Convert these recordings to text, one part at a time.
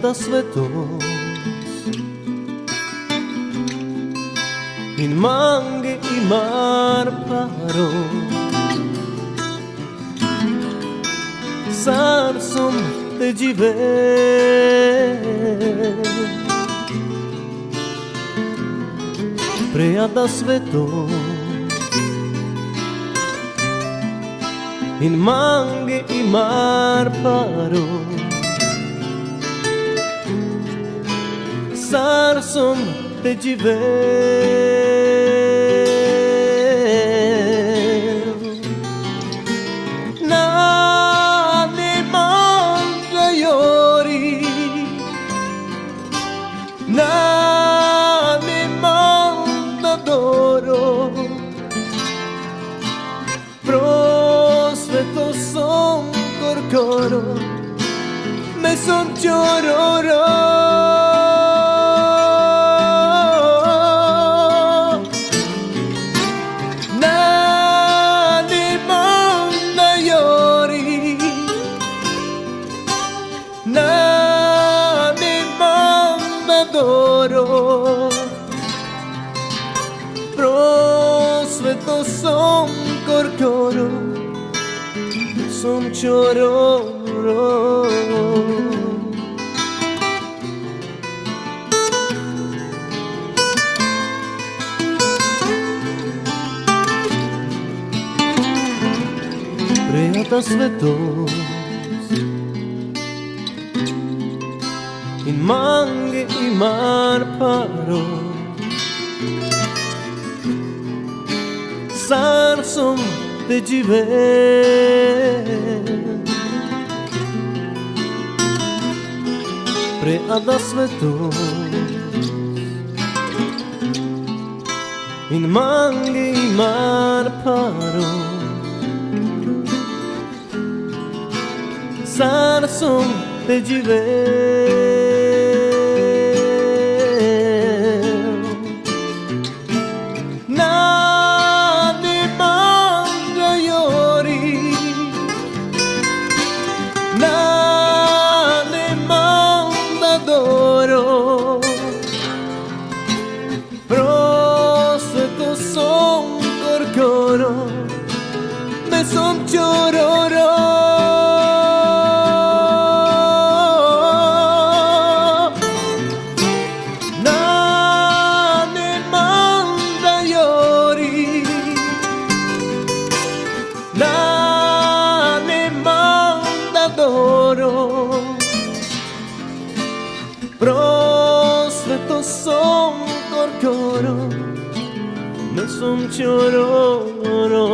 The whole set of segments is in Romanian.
prea svetos in manghe i mar paro sarsom te jive prea da svetos in manghe i mar paro sarsom te jive na ne manda yori na ne manda doro prosveto son corcoro me son chororo prosveto son corcoro son chororo preata svetos in manghe i mar paro sarsom te jive preada svetos in manghe i mar paro sarsom te jive prosveto son corcoro me son chororo na ne manda yori na ne manda doro prosveto son corcoro me son chororo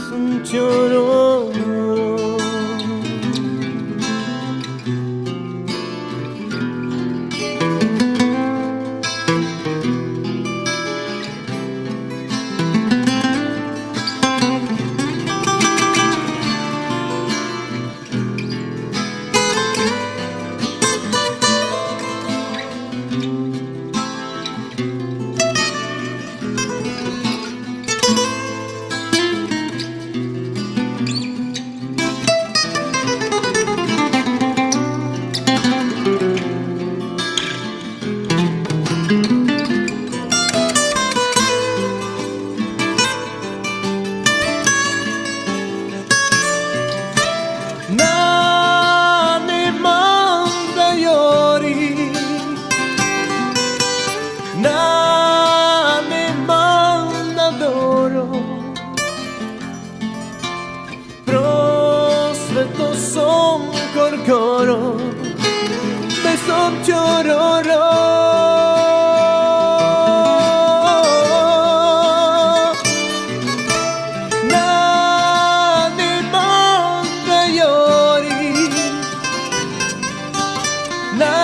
son chororo prosveto son corcoro me son chororo na ne manda yori na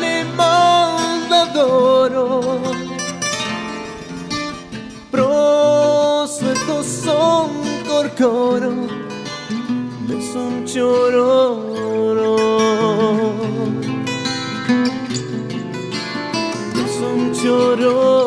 ne manda doro prosveto son corcoro me son chororo me son chororo